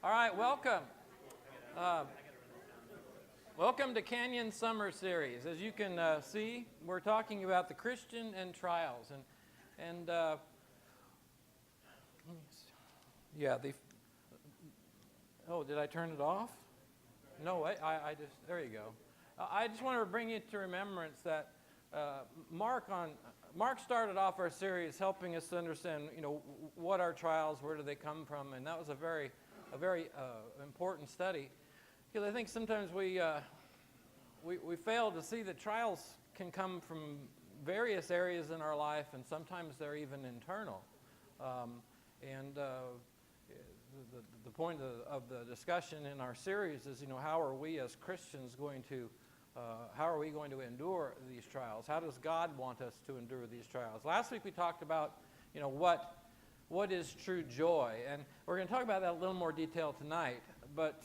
All right, welcome. Welcome to Canyon Summer Series. As you can see, we're talking about the Christian and trials, and yeah, oh, did I turn it off? No, I just, there you go. I just want to bring you to remembrance that Mark started off our series helping us to understand, what are trials, where do they come from, and that was a very important study, because I think sometimes we fail to see that trials can come from various areas in our life, and sometimes they're even internal. The point of the discussion in our series is, how are we as Christians going to endure these trials? How does God want us to endure these trials? Last week we talked about, what is true joy, and we're going to talk about that in a little more detail tonight. But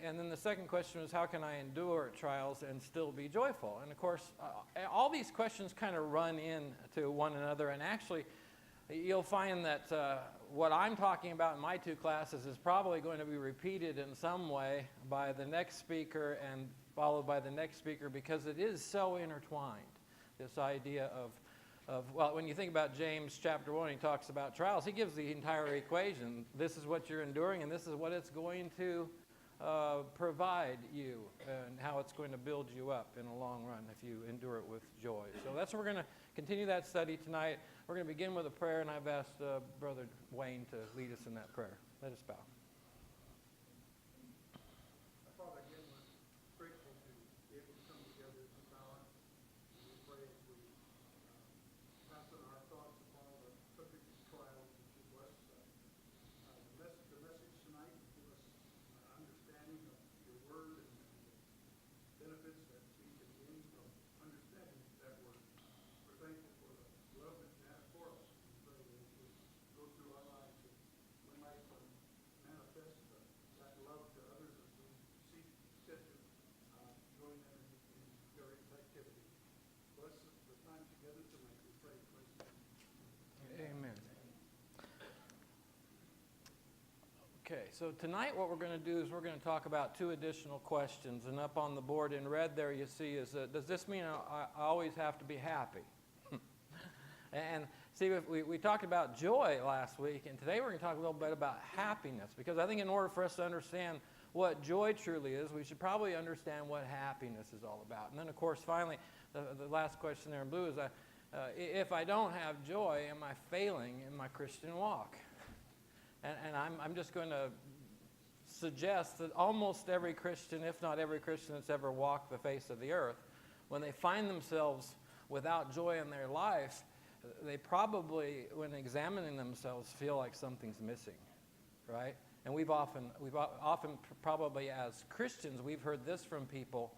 and then the second question was, how can I endure trials and still be joyful? And of course, all these questions kind of run into one another, and actually, you'll find that what I'm talking about in my two classes is probably going to be repeated in some way by the next speaker and followed by the next speaker, because it is so intertwined, this idea of well, when you think about James chapter 1, he talks about trials. He gives the entire equation. This is what you're enduring, and this is what it's going to provide you, and how it's going to build you up in the long run if you endure it with joy. So that's what we're going to continue that study tonight. We're going to begin with a prayer, and I've asked Brother Wayne to lead us in that prayer. Let us bow. Father, again, we're grateful to be able to come together at this hour. And we pray as we fasten our thoughts upon the subject of trials, that you bless the message tonight, and give us understanding of your word and the benefits that we can gain from understanding that word. We're thankful for the love that you have for us. We pray that as we go through our lives, that we might manifest that love to others as we seek fit to join them in various activities. Bless the time together tonight, we pray. Amen. Okay, so tonight what we're going to do is we're going to talk about two additional questions. And up on the board in red there you see is, does this mean I always have to be happy? And see, we talked about joy last week, and today we're going to talk a little bit about happiness, because I think in order for us to understand what joy truly is, we should probably understand what happiness is all about. And then, of course, finally, the last question there in blue is, if I don't have joy, am I failing in my Christian walk? And I'm just going to suggest that almost every Christian, if not every Christian that's ever walked the face of the earth, when they find themselves without joy in their life, they probably, when examining themselves, feel like something's missing, right? And we've often probably as Christians, we've heard this from people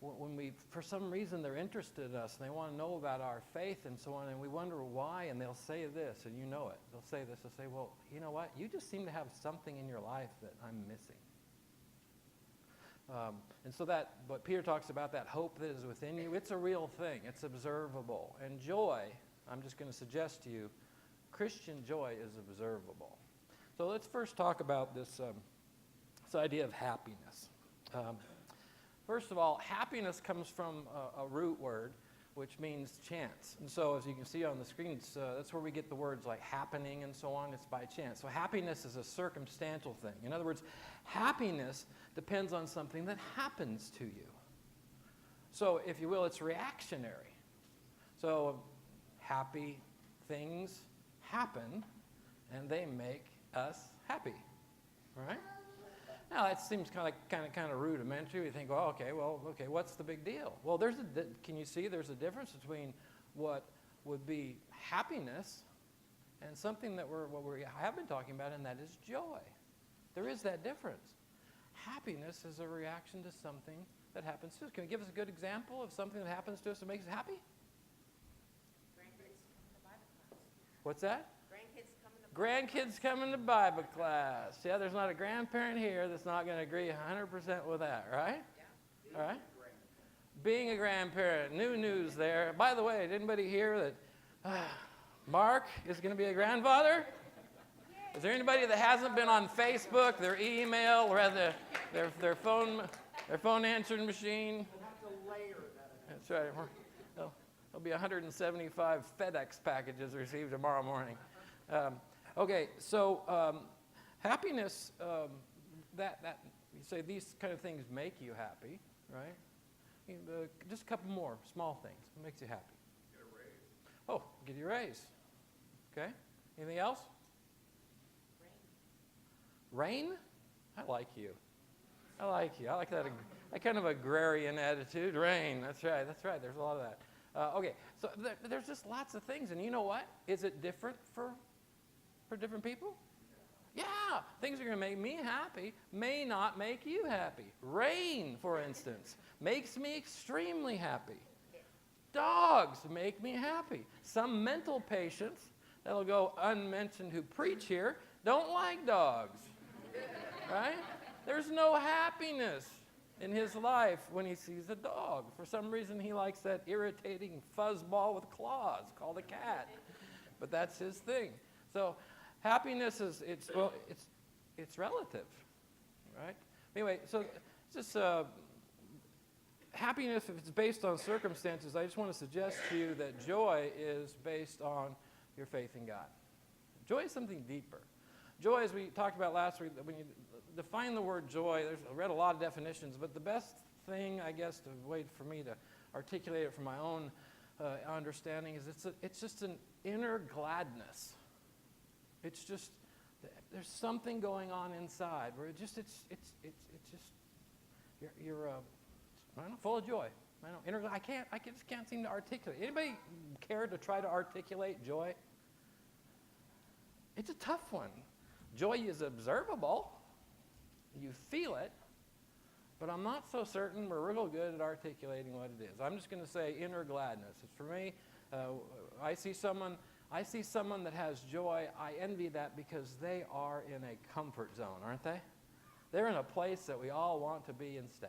when we, for some reason, they're interested in us and they want to know about our faith and so on, and we wonder why, and they'll say this, and you know it. They'll say this. They'll say, well, you know what? You just seem to have something in your life that I'm missing. And so that, what Peter talks about, that hope that is within you, it's a real thing. It's observable. And joy, I'm just going to suggest to you, Christian joy is observable. So let's first talk about this idea of happiness. First of all, happiness comes from a root word, which means chance. And so as you can see on the screen, that's where we get the words like happening and so on. It's by chance. So happiness is a circumstantial thing. In other words, happiness depends on something that happens to you. So if you will, it's reactionary. So happy things happen, and they make us happy, right? Now that seems kind of rudimentary. We think, okay, what's the big deal? Well, can you see there's a difference between what would be happiness and something that we have been talking about, and that is joy. There is that difference. Happiness is a reaction to something that happens to us. Can you give us a good example of something that happens to us that makes us happy? Grandkids come to Bible class. What's that? Grandkids coming to Bible class. Yeah, there's not a grandparent here that's not going to agree 100% with that, right? Yeah. All right. Being a grandparent, new news there. By the way, did anybody hear that Mark is going to be a grandfather? Yay! Is there anybody that hasn't been on Facebook, their email, or their phone answering machine? We'll have to layer that. That's right. There'll be 175 FedEx packages received tomorrow morning. Okay, so happiness, that you say these kind of things make you happy, right? Just a couple more small things. What makes you happy? Get a raise. Oh, get your raise. Okay. Anything else? Rain? I like you. I like you. I like that kind of agrarian attitude. Rain. That's right. That's right. There's a lot of that. Okay. So there's just lots of things. And you know what? Is it different for different people? Yeah. Things that are going to make me happy may not make you happy. Rain, for instance, makes me extremely happy. Dogs make me happy. Some mental patients, that'll go unmentioned who preach here, don't like dogs. Right? There's no happiness in his life when he sees a dog. For some reason, he likes that irritating fuzzball with claws called a cat. But that's his thing. So happiness it's relative, right? Anyway, so just happiness, if it's based on circumstances, I just want to suggest to you that joy is based on your faith in God. Joy is something deeper. Joy, as we talked about last week, when you define the word joy, I read a lot of definitions, but the best thing, I guess, to wait for me to articulate it from my own understanding is it's just an inner gladness. It's just, there's something going on inside where it's just, you're I don't know, full of joy. I don't, I just can't seem to articulate. Anybody care to try to articulate joy? It's a tough one. Joy is observable. You feel it. But I'm not so certain we're real good at articulating what it is. I'm just going to say inner gladness. It's for me, I see someone that has joy. I envy that because they are in a comfort zone, aren't they? They're in a place that we all want to be and stay.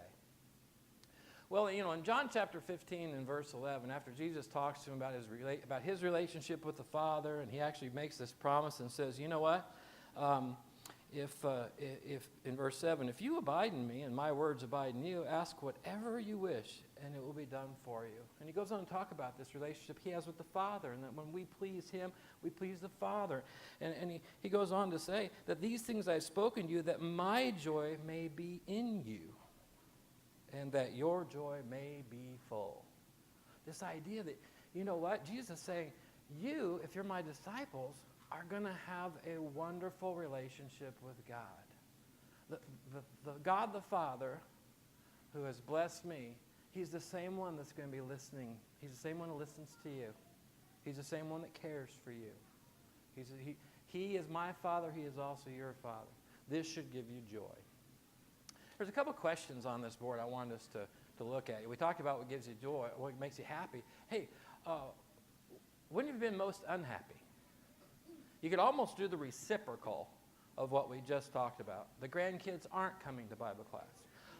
Well, in John chapter 15 and verse 11, after Jesus talks to him about his relationship with the Father, and he actually makes this promise and says, you know what? If in verse 7, if you abide in me and my words abide in you, ask whatever you wish and it will be done for you. And he goes on to talk about this relationship he has with the Father, and that when we please him, we please the Father. And he goes on to say that these things I've spoken to you, that my joy may be in you, and that your joy may be full. This idea that, you know what? Jesus is saying, you, if you're my disciples, are going to have a wonderful relationship with God. The God the Father who has blessed me, he's the same one that's going to be listening. He's the same one who listens to you. He's the same one that cares for you. He is my Father. He is also your Father. This should give you joy. There's a couple questions on this board I want us to look at. We talked about what gives you joy, what makes you happy. Hey, when have you been most unhappy? You could almost do the reciprocal of what we just talked about. The grandkids aren't coming to Bible class.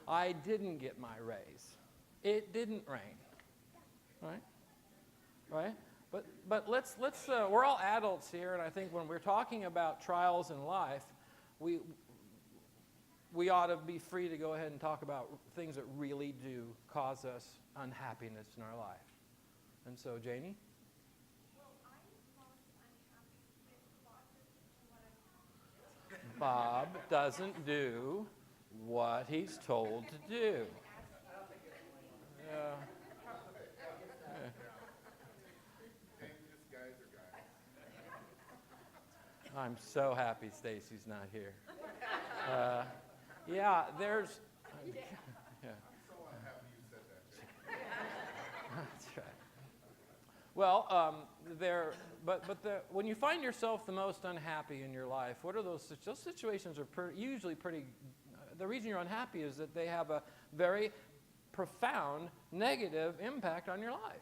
I didn't get my raise. It didn't rain. Right? Right? But let's we're all adults here, and I think when we're talking about trials in life, we ought to be free to go ahead and talk about things that really do cause us unhappiness in our life. And so, Janie? Bob doesn't do what he's told to do. Yeah. I'm so happy Stacy's not here. Yeah, there's... yeah. So happy you said that. That's right. Well, when you find yourself the most unhappy in your life, what are those situations are usually pretty... the reason you're unhappy is that they have a very profound negative impact on your life.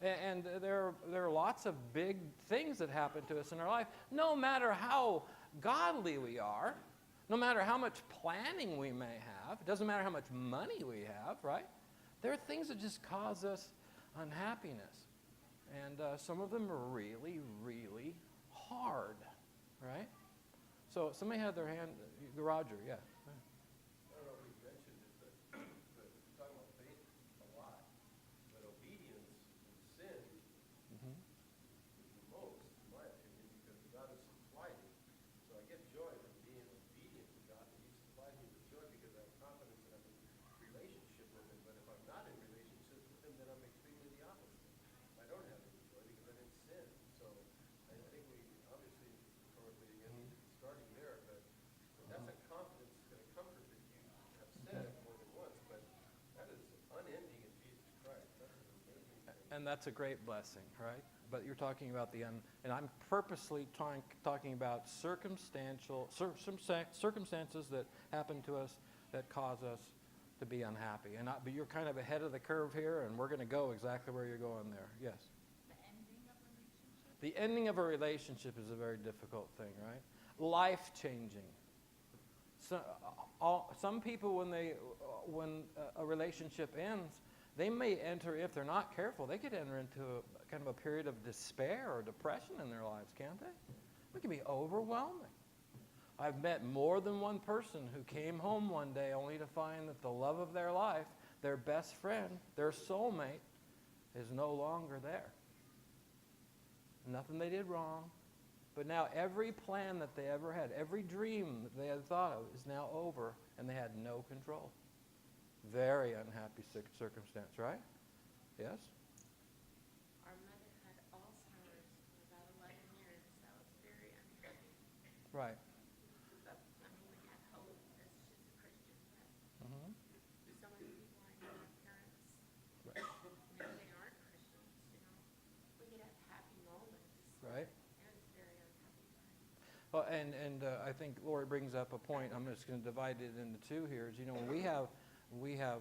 And there are lots of big things that happen to us in our life. No matter how godly we are, no matter how much planning we may have, it doesn't matter how much money we have, right? There are things that just cause us unhappiness. And some of them are really, really hard. right? So somebody had their hand, Roger, yeah. I don't know if we mentioned it, but we're talking about faith a lot. But obedience and sin Mhm. is the most, in my opinion, because God has supplied it. So I get joy from being obedient to God, and He supplies me with joy because I have confidence that I'm in relationship with Him. But if I'm not in relationship with Him, then I'm extremely the opposite. I don't have any joy because I didn't sin. So I think we obviously, rhetorically, again, need to be starting there, but that's a confidence and a comfort that you have said more than once, but that is unending in Jesus Christ. That's an amazing thing. And that's a great blessing, right? But you're talking about and I'm purposely talking about circumstances that happen to us that cause us to be unhappy. But you're kind of ahead of the curve here, and we're going to go exactly where you're going there. Yes? The ending of relationship? The ending of a relationship is a very difficult thing, right? Life-changing. Some people, when a relationship ends, they may enter, if they're not careful, they could enter into a kind of a period of despair or depression in their lives, can't they? It can be overwhelming. I've met more than one person who came home one day only to find that the love of their life, their best friend, their soulmate, is no longer there. Nothing they did wrong. But now every plan that they ever had, every dream that they had thought of is now over, and they had no control. Very unhappy circumstance, right? Yes? Our mother had Alzheimer's for about 11 years. That was very unhappy. Right. But, I mean, we had hope as she's a Christian. But Mm-hmm. so many people I know, my parents, Right. they aren't Christians, you know. We could have happy moments. Right. And it's very unhappy time. Well, and I think Lori brings up a point. I'm just going to divide it into two here. Is, when we have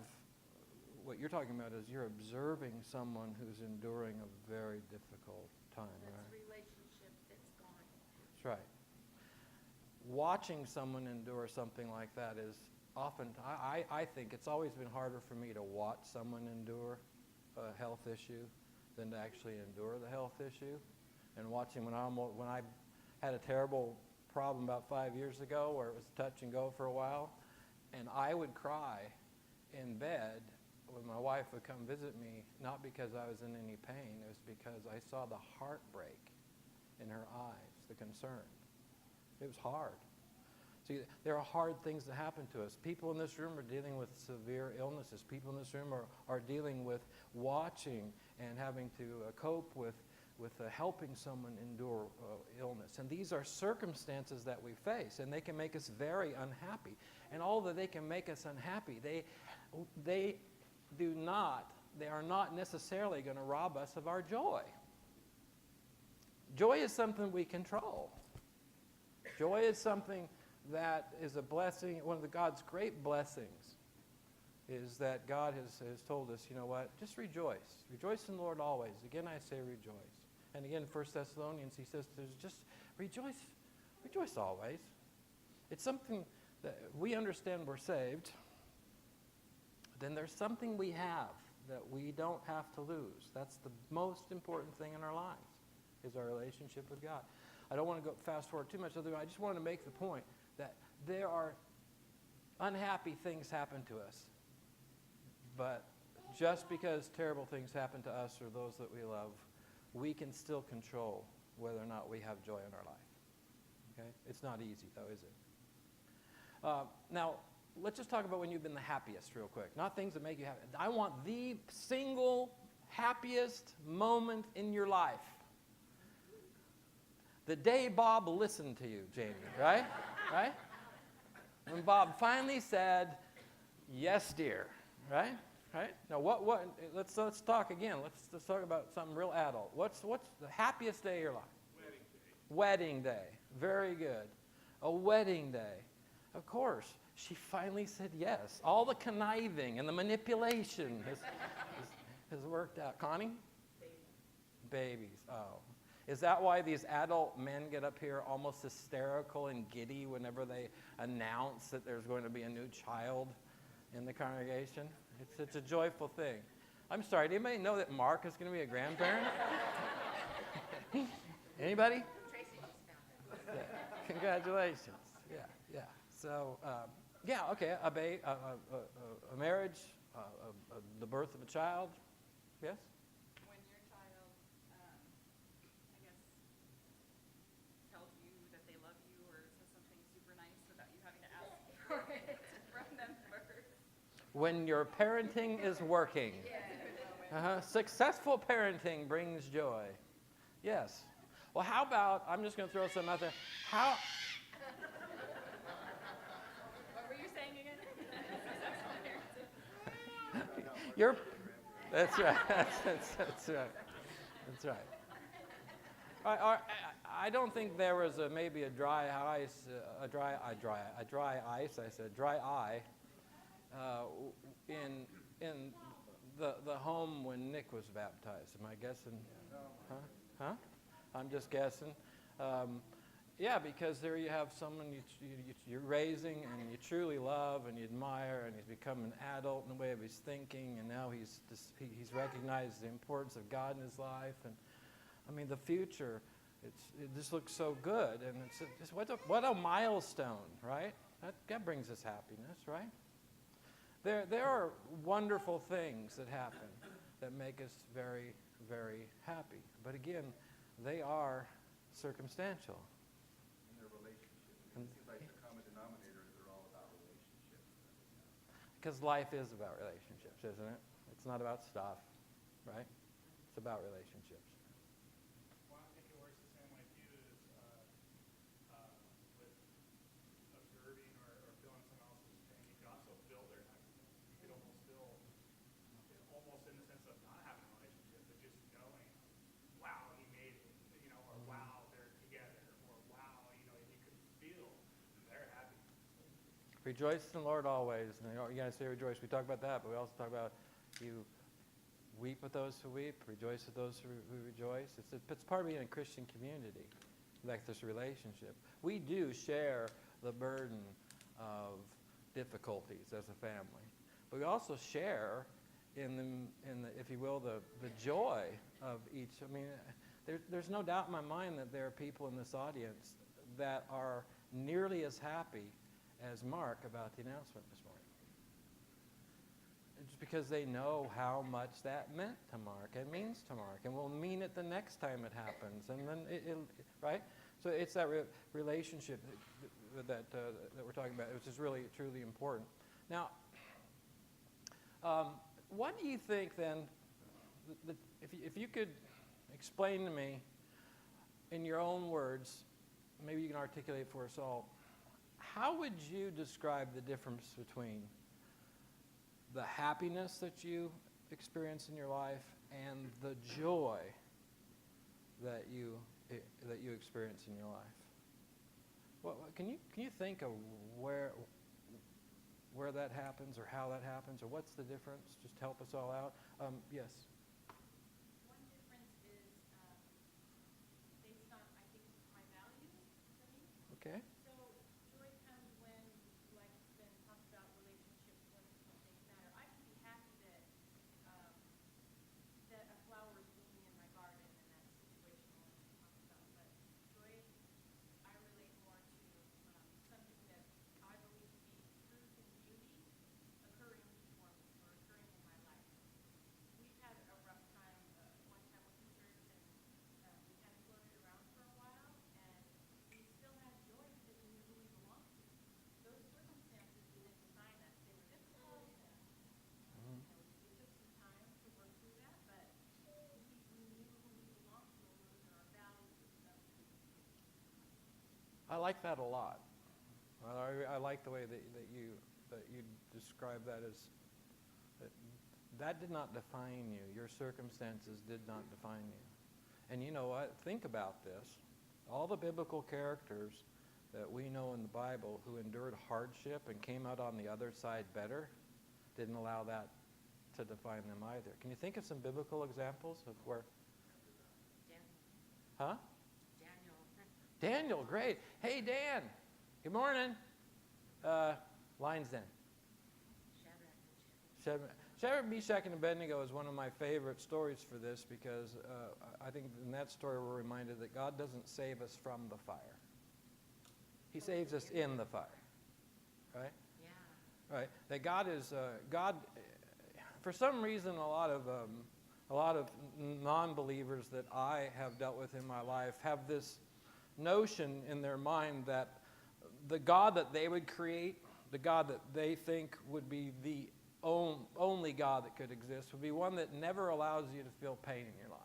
what you're talking about is you're observing someone who's enduring a very difficult time, That's right? a relationship that's gone. That's right. Watching someone endure something like that is often, I think it's always been harder for me to watch someone endure a health issue than to actually endure the health issue. And watching when I had a terrible problem about 5 years ago where it was touch and go for a while, and I would cry in bed when my wife would come visit me, not because I was in any pain, it was because I saw the heartbreak in her eyes, the concern. It was hard. See, there are hard things that happen to us. People in this room are dealing with severe illnesses. People in this room are dealing with watching and having to cope with helping someone endure illness. And these are circumstances that we face, and they can make us very unhappy. And although they can make us unhappy, they are not necessarily going to rob us of our joy. Joy is something we control. Joy is something that is a blessing. One of God's great blessings is that God has told us, you know what, just rejoice. Rejoice in the Lord always. Again, I say rejoice. And again, 1 Thessalonians, he says, just rejoice. Rejoice always. It's something that we understand we're saved. Then there's something we have that we don't have to lose. That's the most important thing in our lives, is our relationship with God. I don't want to go fast forward too much. I just want to make the point that there are unhappy things happen to us. But just because terrible things happen to us or those that we love, we can still control whether or not we have joy in our life. Okay? It's not easy, though, is it? Now, let's just talk about when you've been the happiest real quick. Not things that make you happy. I want the single happiest moment in your life. The day Bob listened to you, Jamie, right? Right? When Bob finally said, yes, dear, right? Right? Now, let's talk again. Let's talk about something real adult. What's the happiest day of your life? Wedding day. Very good. A wedding day. Of course, she finally said yes. All the conniving and the manipulation has worked out. Connie? Babies. Oh. Is that why these adult men get up here almost hysterical and giddy whenever they announce that there's going to be a new child in the congregation? It's a joyful thing. I'm sorry, did anybody know that Mark is going to be a grandparent? Anybody? Tracy just found it. Congratulations. Yeah, yeah. So, yeah, okay, a marriage, the birth of a child. Yes? When your child, I guess, tells you that they love you or says something super nice without you having to ask for it from them first. When your parenting is working. Successful parenting brings joy. Yes. Well, how about, I'm just going to throw some out there. How, What were you saying again? You're, that's right. That's right. That's right. I don't think there was maybe a dry ice, dry eye in the home when Nick was baptized. Am I guessing? Huh? I'm just guessing. Yeah, because there you have someone you're raising and you truly love and you admire, and he's become an adult in the way of his thinking, and now he's recognized the importance of God in his life. And I mean, the future, it just looks so good, and it's just what a milestone, right? That brings us happiness, right? There are wonderful things that happen that make us very, very happy. But again, they are circumstantial. In their relationship. It seems like the common denominator is they're all about relationships. Because life is about relationships, isn't it? It's not about stuff, right? It's about relationships. Well, I think it works the same way too as with observing or feeling someone else's pain. You could also feel their happiness. You could almost feel, almost in the sense of not having a relationship, but just knowing, wow, he made it, or wow, they're together, or wow, you could feel their happiness. Rejoice in the Lord always. And you got to say rejoice. We talk about that, but we also talk about you weep with those who weep, rejoice with those who rejoice. It's part of being a Christian community, like this relationship. We do share the burden of difficulties as a family, but we also share in the if you will, the joy of each. I mean, there's no doubt in my mind that there are people in this audience that are nearly as happy as Mark about the announcement this morning. It's because they know how much that meant to Mark and means to Mark and will mean it the next time it happens. And then, right? So it's that relationship that we're talking about, which is really, truly important. Now, what do you think then, if you could explain to me in your own words, maybe you can articulate for us all, how would you describe the difference between the happiness that you experience in your life and the joy that you experience in your life? Can you think of where that happens, or how that happens, or what's the difference? Just help us all out. Yes. One difference is based on, I think, my values for me. Okay. So joy comes when, like Ben talked about, relationships, when some things matter. I can be happy that that a flower is blooming in my garden, and that's situational, as we talked about. But joy, I relate more to something that I believe to be truth and beauty occurring before me, or occurring in my life. We've had a rough time one time with the church, and we kind of floated around for a while, and we still had joy because we knew who we belonged to. Those circumstances didn't define us. They were difficult, and it took some time to work through that, but we knew who we belonged to, and those are our values. I like that a lot. I like the way that you describe that as that did not define you. Your circumstances did not define you. And you know what? Think about this. All the biblical characters that we know in the Bible who endured hardship and came out on the other side better didn't allow that to define them either. Can you think of some biblical examples of where? Huh? Daniel, great. Hey, Dan. Good morning. Lion's Den. Shadrach, Meshach, and Abednego is one of my favorite stories for this because I think in that story we're reminded that God doesn't save us from the fire. He saves us in the fire, right? Right. That God is God. For some reason, a lot of non-believers that I have dealt with in my life have this notion in their mind that the God that they would create, the God that they think would be the only God that could exist, would be one that never allows you to feel pain in your life.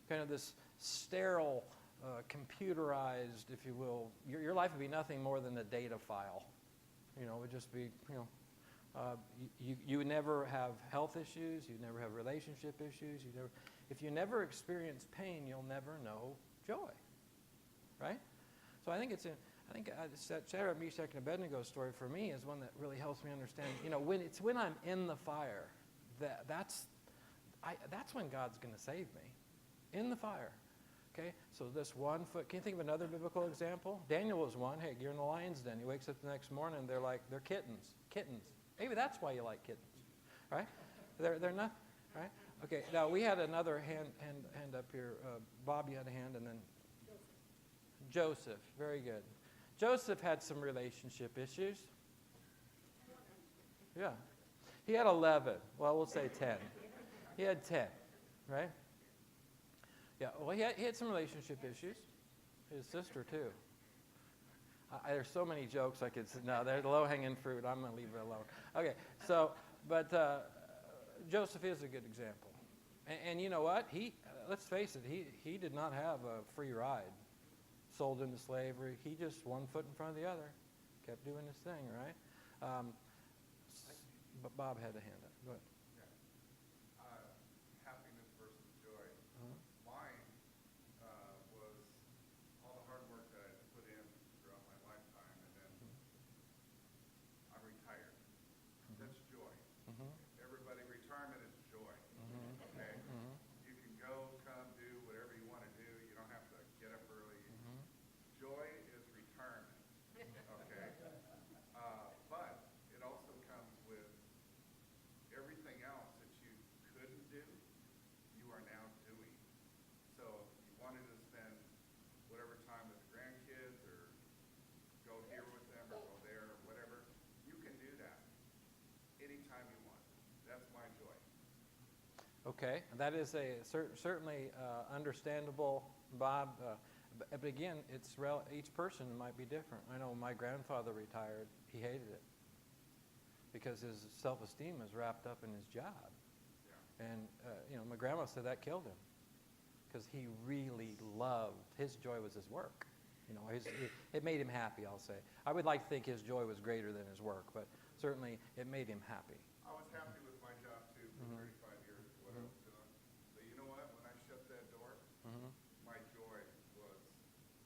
Kind of this sterile, computerized, if you will. Your life would be nothing more than a data file. It would just be, you would never have health issues. You'd never have relationship issues. If you never experience pain, you'll never know joy, right? So I think Shadrach, Meshach, and Abednego's story for me is one that really helps me understand. When I'm in the fire, that's when God's going to save me, in the fire. Okay, so this 1 foot. Can you think of another biblical example? Daniel was one. Hey, you're in the lion's den. He wakes up the next morning. They're kittens. Maybe that's why you like kittens, right? They're not, right? Okay. Now we had another hand up here. Bob, you had a hand, and then Joseph. Very good. Joseph had some relationship issues. Yeah, he had 11. Well, we'll say 10. He had 10, right? Yeah, well, he had some relationship issues. His sister, too. There's so many jokes I could say. No, they're the low-hanging fruit. I'm going to leave it alone. Okay, but Joseph is a good example. And you know what? Let's face it, he did not have a free ride. Sold into slavery. He just 1 foot in front of the other. Kept doing his thing, right? But Bob had a hand up. Go ahead. Happiness versus joy. Mine was all the hard work that I put in throughout my lifetime, and then I'm retired. That's joy. Everybody, retirement is joy. Okay? You can go, come, do whatever you want to do. You don't have to get up early. Joy is retirement. Okay? But it also comes with everything else that you couldn't do, you are now doing. So if you wanted to spend whatever time with the grandkids or go here with them or go there or whatever, you can do that anytime you want. That's my joy. Okay, that is certainly understandable, Bob. But again, each person might be different. I know my grandfather retired. He hated it because his self-esteem is wrapped up in his job. Yeah. And my grandma said that killed him because he really loved. His joy was his work. It made him happy. I'll say. I would like to think his joy was greater than his work, but certainly it made him happy. I was happy with my job too for 35 years, what I was doing. But you know what? When I shut that door, my joy was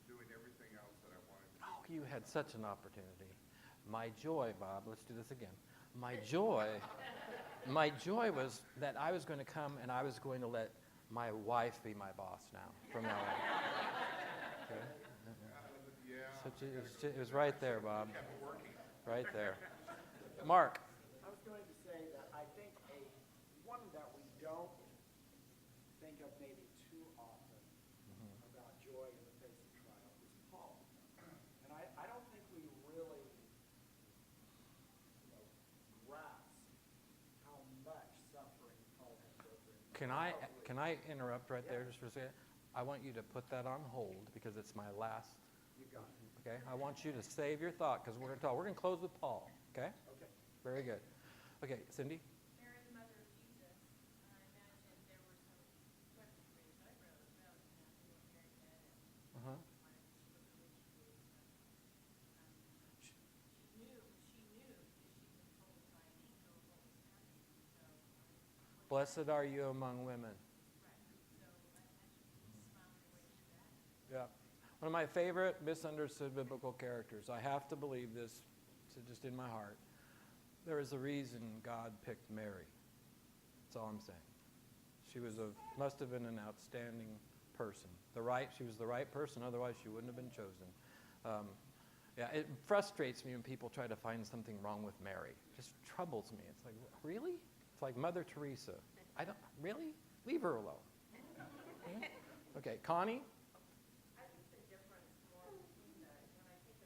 doing everything else that I wanted to do. Oh, you had such an opportunity. My joy, Bob, let's do this again. My joy was that I was going to come and I was going to let my wife be my boss now, from now on. Okay? Yeah. It was right there, Bob. Right there. Mark. I was going to say that I think one that we don't think of maybe too often about joy in the face of trial is Paul. And I don't think we really grasp how much suffering Paul had to go through. Can I interrupt right there just for a second? I want you to put that on hold because it's my last. You got it. Okay, I want you to save your thought because we're going to talk. We're going to close with Paul. Okay. Okay. Very good. Okay, Cindy. Mary, the mother of Jesus, I imagine there were some questions raised. I wrote about, what Mary said and Uh-huh. why she was really she knew because she'd been told by an angel what was happening. So, Blessed are you among women. right. So I imagine she smiled her way through that. Yeah. One of my favorite misunderstood biblical characters. I have to believe this, it's just in my heart. There is a reason God picked Mary. That's all I'm saying. She must have been an outstanding person. She was the right person, otherwise she wouldn't have been chosen. It frustrates me when people try to find something wrong with Mary. It just troubles me. It's like, really? It's like Mother Teresa. Really? Leave her alone. Okay, Connie? I think the difference more between when I think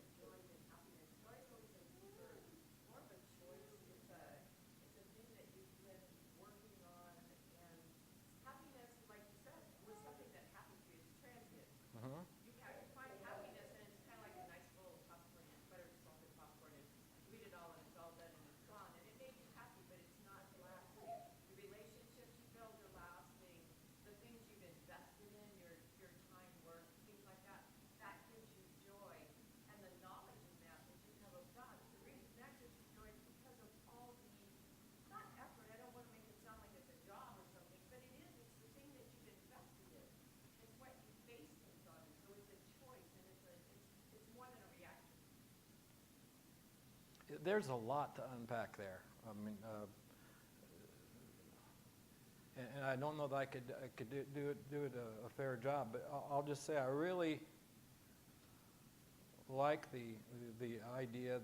There's a lot to unpack there. I mean, and I don't know that I could do it a fair job, but I'll just say I really like the idea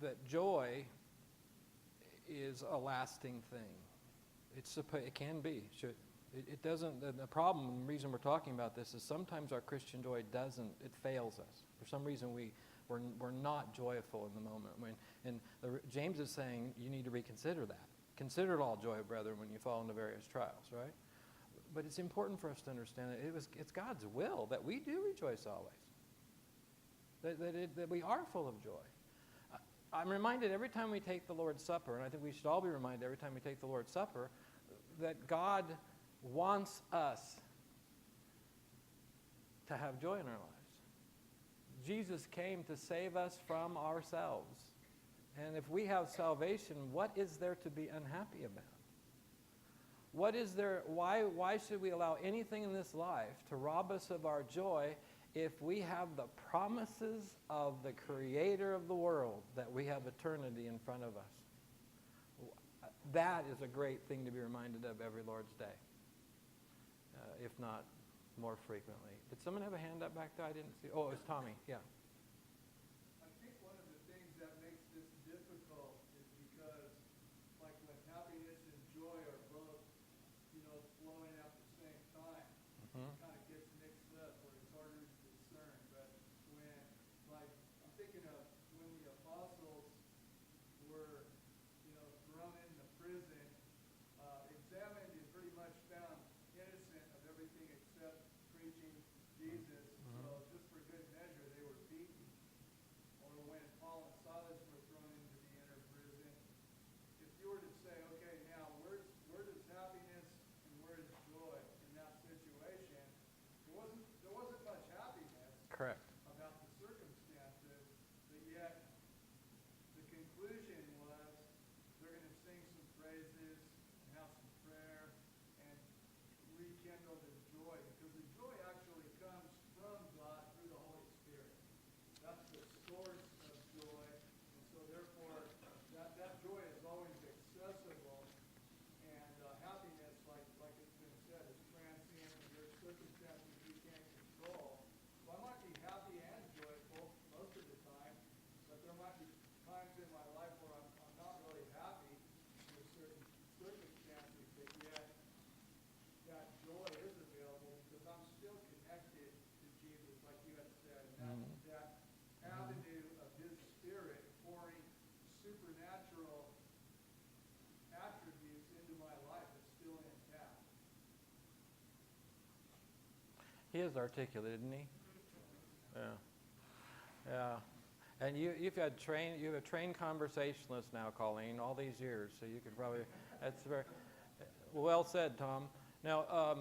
that joy is a lasting thing. It can be. It doesn't. The problem, and the reason we're talking about this is sometimes our Christian joy doesn't. It fails us. For some reason, we're not joyful in the moment. James is saying you need to reconsider that. Consider it all joy, brethren, when you fall into various trials, right? But it's important for us to understand that it's God's will that we do rejoice always. That we are full of joy. I'm reminded every time we take the Lord's Supper, and I think we should all be reminded every time we take the Lord's Supper, that God wants us to have joy in our lives. Jesus came to save us from ourselves. And if we have salvation, what is there to be unhappy about? What is there? Why should we allow anything in this life to rob us of our joy if we have the promises of the Creator of the world that we have eternity in front of us? That is a great thing to be reminded of every Lord's Day, if not more frequently. Did someone have a hand up back there? I didn't see. Oh, it was Tommy. Yeah. I think one of the things that makes this difficult is because, like, when happiness and joy are both, flowing at the same time, Mhm. it kind of gets mixed up where it's harder to discern. But when, like, I'm thinking of when the apostles were, thrown into prison, examined and pretty much found innocent of everything except preaching Jesus. So just for good measure, they were beaten. Or when Paul and Silas were thrown into the inner prison, if you were to say, okay, now where does happiness and where is joy in that situation? There wasn't much happiness Correct. about the circumstances, but yet the conclusion was they're going to sing some praises and have some prayer and rekindle the joy, because the joy actually comes from God through the Holy Spirit. That's the source of joy, and so therefore that joy is always accessible, and happiness, like it's been said, is transient, and there's circumstances we can't control. So I might be happy and joyful most of the time, but there might be times in my life where I'm not really happy with certain circumstances, but yet that joy is available because I'm still connected to Jesus, like you had said, and that avenue of His Spirit pouring supernatural attributes into my life is still intact. He is articulate, isn't he? Yeah. Yeah. And you've had a trained conversationalist now, Colleen, all these years, so you could probably, that's very well said, Tom. Now,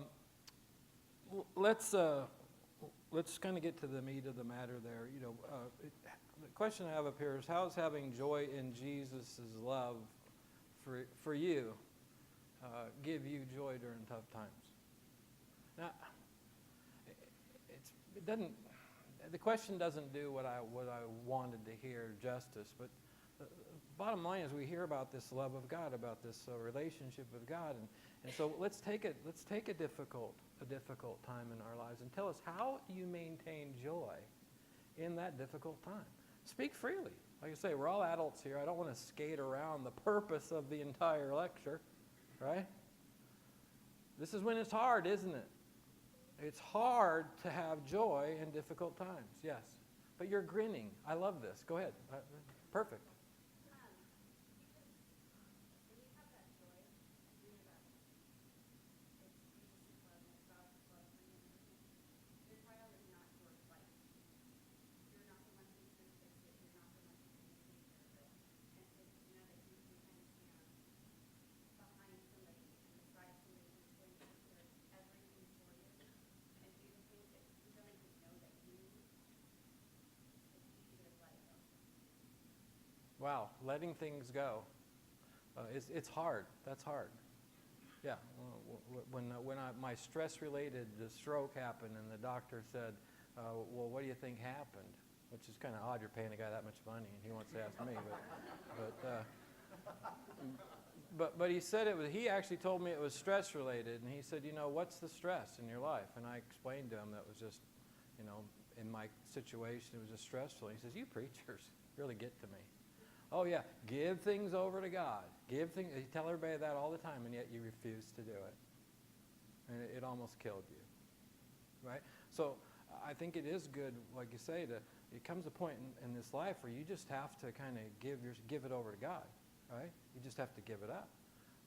let's kind of get to the meat of the matter there. The question I have up here is, how is having joy in Jesus' love for you give you joy during tough times? Now, it doesn't. The question doesn't do what I wanted to hear justice, but the bottom line is we hear about this love of God, about this relationship with God, and so let's take a difficult time in our lives and tell us, how do you maintain joy in that difficult time? Speak freely. Like I say, we're all adults here. I don't want to skate around the purpose of the entire lecture, right? This is when it's hard, isn't it? It's hard to have joy in difficult times, yes. But you're grinning. I love this. Go ahead. Perfect. When you have that joy, you know that it's Jesus' love and it's God's love for you. The trial is not your fight. You're not the one who's going to fix it. You're not the one who's going to take care of it. And to know that you can kind of stand behind somebody and beside somebody who's going to take care of everything for you and do the things that you don't even know that you need. It's easy to let it go. Wow, letting things go. It's hard. That's hard. Yeah. When my stress-related stroke happened and the doctor said, well, what do you think happened? which is kind of odd. You're paying a guy that much money, and he wants to ask me. But he said it was. He actually told me it was stress related, and he said, what's the stress in your life? And I explained to him that was just, in my situation, it was just stressful. He says, you preachers really get to me. Oh yeah, give things over to God. You tell everybody that all the time, and yet you refuse to do it, and it almost killed you, right? So I think it is good, like you say, it comes a point in this life where you just have to kind of give it over to God, right? You just have to give it up.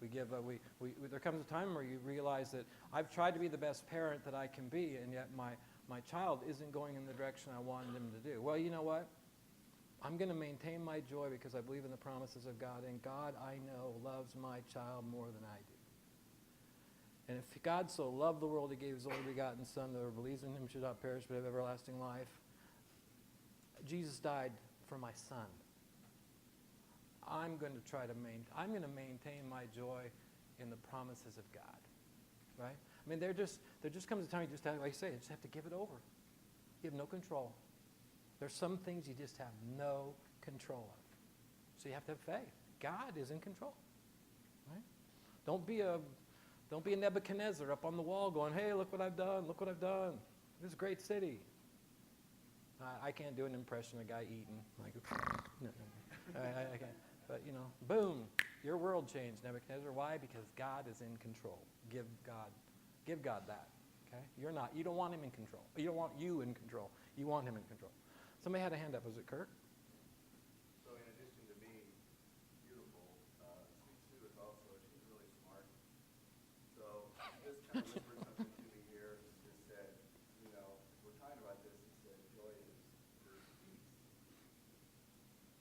There comes a time where you realize that I've tried to be the best parent that I can be, and yet my child isn't going in the direction I wanted him to do. Well, you know what? I'm going to maintain my joy because I believe in the promises of God, and God, I know, loves my child more than I do. And if God so loved the world, he gave his only begotten Son, that whoever believes in him should not perish but have everlasting life. Jesus died for my son. I'm going to maintain my joy in the promises of God, right? I mean, there just comes a time you just have, like you say, you just have to give it over. You have no control. There's some things you just have no control of. So you have to have faith. God is in control, right? Don't be a Nebuchadnezzar up on the wall going, hey, look what I've done, look what I've done. This is a great city. I can't do an impression of a guy eating. Like, no, I can't. But, boom, your world changed, Nebuchadnezzar. Why? Because God is in control. Give God that, okay? You don't want him in control. You don't want you in control. You want him in control. Somebody had a hand up. Was it Kirk? So in addition to being beautiful, Sweet Sue is also, she's really smart. So this kind of whispered something to me here. It said, we're talking about this. It said, joy is peace.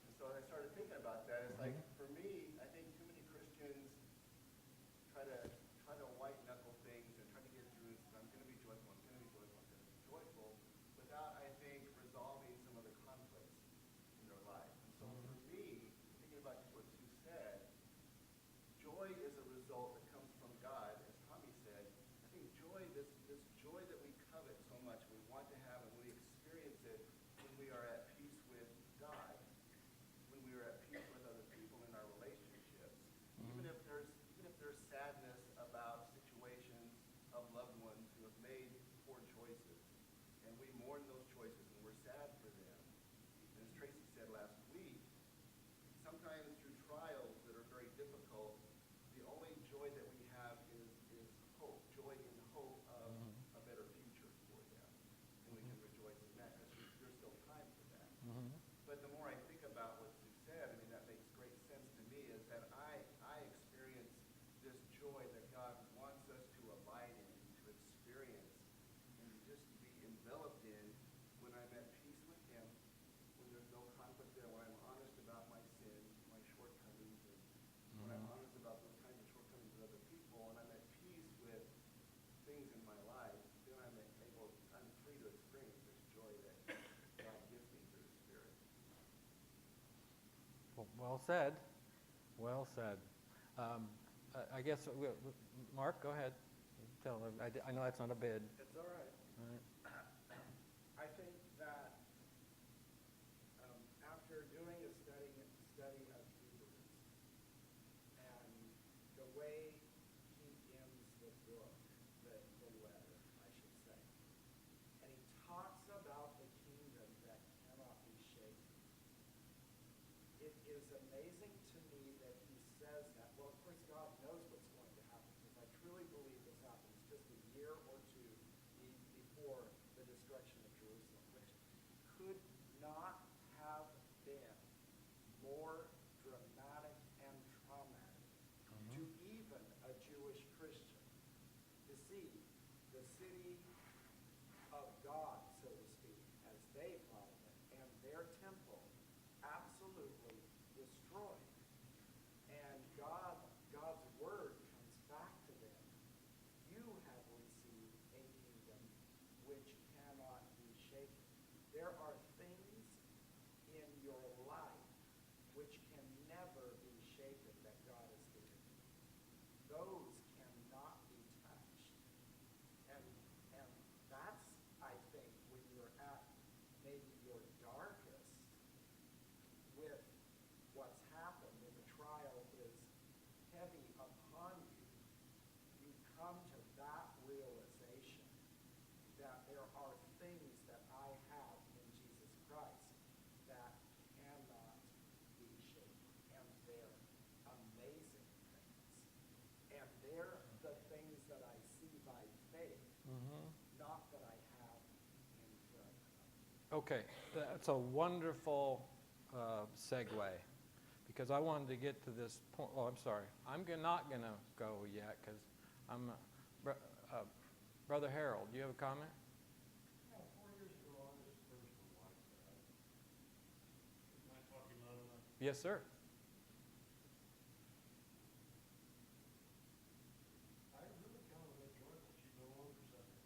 And so I started thinking about that. It's like, for me, I think too many Christians try to white knuckle things and try to get through and say, I'm going to be joyful, I'm going to be joyful, I'm going to be joyful, without, I think, resolving some of the conflicts in their life. And so for me, thinking about what Sue said, joy is a result that comes from God. As Tommy said, I think joy, this joy that we covet so much, we want to have, and we experience it when we are at peace with God, when we are at peace with other people in our relationships. Even if there's sadness about situations of loved ones who have made poor choices, and we mourn those choices and we're sad for them. And as Tracy said last week, sometimes through trials that are very difficult, the only joy that we have is hope, joy in hope of a better future for them. And we can rejoice in that because there's still time for that. But the more I think about what Sue said, that makes great sense to me, is that I experience this joy that God wants us to abide in, to experience, and to just be enveloped in when I'm at peace with him, when there's no conflict there, when I'm honest about my sins, my shortcomings, and when I'm honest about those kinds of shortcomings with other people, and I'm at peace with things in my life, then I'm free to experience this joy that God gives me through his Spirit. Well said. Well said. I guess, Mark, go ahead. Tell them. I know that's not a bid. It's all right. All right. I think that after doing a study of Hebrews, and the way he ends the book, the letter, I should say, and he talks about the kingdom that cannot be shaken. It is amazing to me that he says that. Well, of course, God knows what's going to happen, because I truly believe this happens just a year or two before the destruction of Jerusalem, which could not have been more dramatic and traumatic to even a Jewish Christian to see the city of God, so to speak, as they thought of it, and their temple absolutely destroyed. And God's word comes back to them. You have received a kingdom which cannot be shaken. There are things in your life which can never be shaken that God has given you. Those cannot be touched. And that's, I think, when you're at maybe your darkest Okay, that's a wonderful segue, because I wanted to get to this point. Oh, I'm sorry. Not going to go yet, because I'm... Brother Harold, do you have a comment? Yeah, 4 years ago, August 1st, my wife died. Am I talking loud enough? Yes, sir. I really counted that joyful. She's no longer second.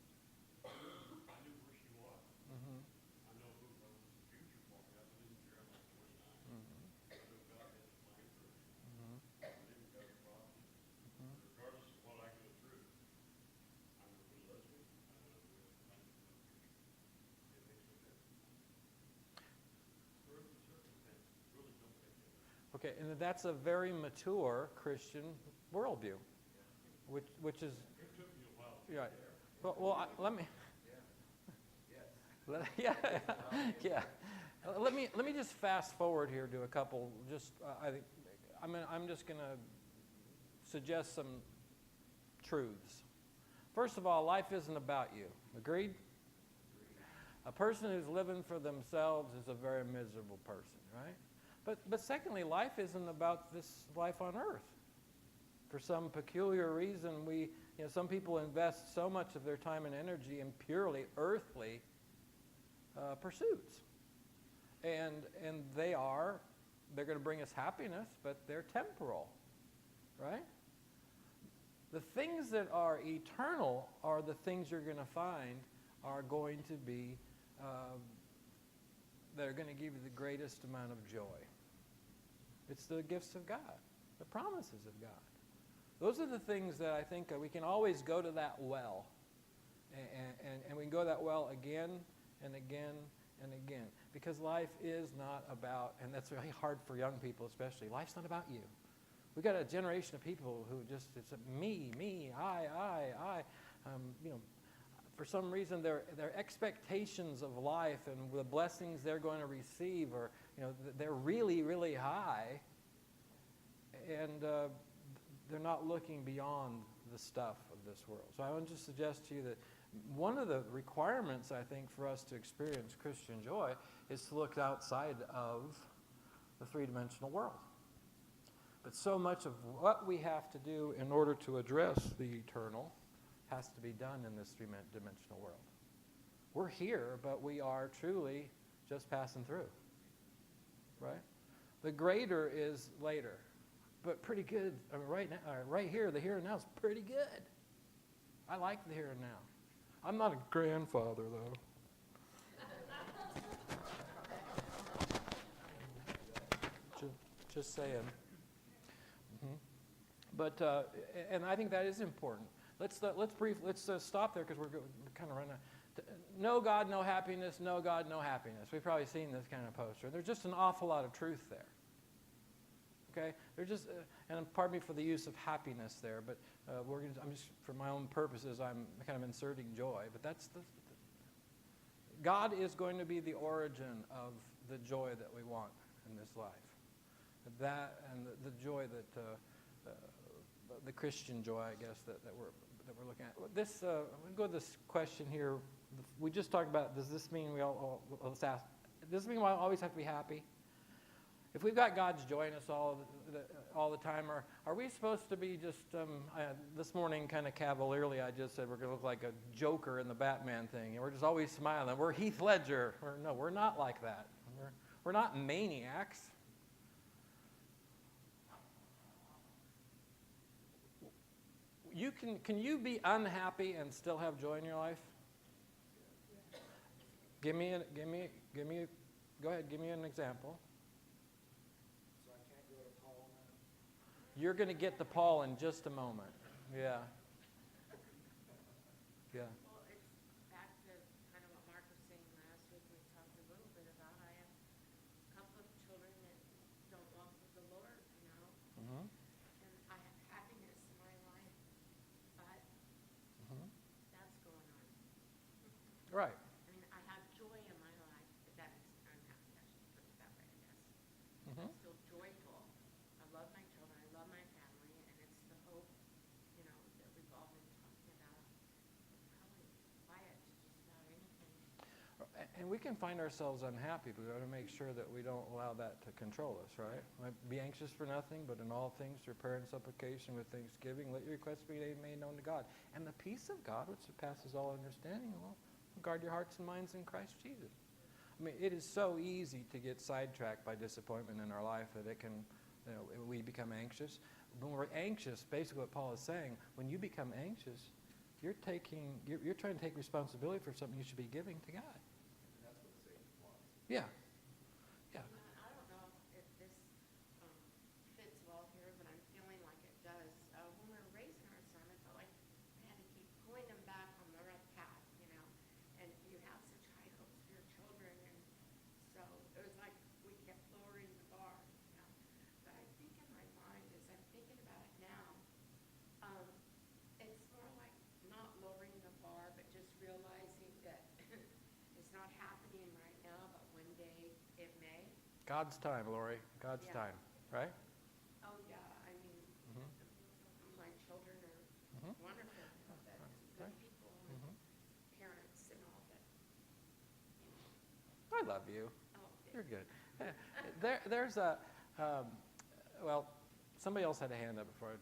I knew where she was. Mm-hmm. I know who was the future for me. I believe in Jeremiah 29. Mm-hmm. I know God has a plan for me. Mm-hmm. I believe in God's promise. Mm-hmm. Regardless of what I go through, I know who loves me. I know who has a plan for my future. It makes no difference. Certain circumstances really don't make a difference. Okay, and that's a very mature Christian worldview, which is... It took me a while to Yeah. get there. Let me... Yes. Yeah, yeah. Let me just fast forward here to a couple. I think I'm just going to suggest some truths. First of all, life isn't about you. Agreed? A person who's living for themselves is a very miserable person, right? But secondly, life isn't about this life on earth. For some peculiar reason, some people invest so much of their time and energy in purely earthly pursuits, and they're going to bring us happiness, but they're temporal, right? The things that are eternal are the things you're going to find are going to be that are going to give you the greatest amount of joy. It's the gifts of God, the promises of God. Those are the things that I think we can always go to that well, and we can go that well again and again and again, because life is not about, and that's really hard for young people especially, life's not about you. We've got a generation of people who just, it's me, I. For some reason, their expectations of life and the blessings they're going to receive are, they're really, really high, and they're not looking beyond the stuff of this world. So I want to suggest to you that one of the requirements, I think, for us to experience Christian joy is to look outside of the three-dimensional world. But so much of what we have to do in order to address the eternal has to be done in this three-dimensional world. We're here, but we are truly just passing through, right? The greater is later, but pretty good. I mean, right here, the here and now is pretty good. I like the here and now. I'm not a grandfather, though. Just saying. Mm-hmm. But and I think that is important. Let's stop there, because we're kind of running out. No God, no happiness. No God, no happiness. We've probably seen this kind of poster. There's just an awful lot of truth there. Okay, there's just, and pardon me for the use of happiness there, but I'm just, for my own purposes, I'm kind of inserting joy. But God is going to be the origin of the joy that we want in this life. That and the joy that the Christian joy, I guess, that we're looking at. This I'm going to go to this question here. We just talked about, does this mean let's ask, does this mean we always have to be happy? If we've got God's joy in us all the time, are we supposed to be just, this morning kind of cavalierly, I just said we're going to look like a Joker in the Batman thing, and we're just always smiling. We're Heath Ledger. No, we're not like that. We're not maniacs. Can you be unhappy and still have joy in your life? Go ahead, give me an example. So I can't go to Paul now? You're going to get to Paul in just a moment. Yeah. Yeah. Well, it's back to kind of what Mark was saying last week. We talked a little bit about, I have a couple of children that don't walk with the Lord, Mm-hmm. and I have happiness in my life, but Mm-hmm. that's going on. Right. I mean, I have joy in my life, but that makes me unhappy. I should put it that way, I guess. Mm-hmm. I'm still joyful. I love my children. I love my family, and it's the hope, that we've all been talking about. Probably And we can find ourselves unhappy, but we got to make sure that we don't allow that to control us, right? Be anxious for nothing, but in all things, through prayer and supplication with thanksgiving, let your requests be made known to God. And the peace of God, which surpasses all understanding, will guard your hearts and minds in Christ Jesus. I mean, it is so easy to get sidetracked by disappointment in our life that it can, we become anxious. When we're anxious, basically what Paul is saying, when you become anxious, you're trying to take responsibility for something you should be giving to God. And that's what Satan wants. Yeah. Yeah. I don't know if this fits well here, but I'm feeling like it does. When we were raising our son, I felt like I had to keep pulling him back on the right path, and you have such high hopes for your children, and so it was like we kept lowering the bar. But I think in my mind, as I'm thinking about it now, it's more like not lowering the bar, but just realizing that it's not happening right now, but one day it may. God's time, Lori. God's Yeah. time, right? Oh, yeah, I mean, Mhm. my children are Mhm. wonderful, but good Right. people and parents and all that. I love you. Oh, You're good. There's a, well, somebody else had a hand up before.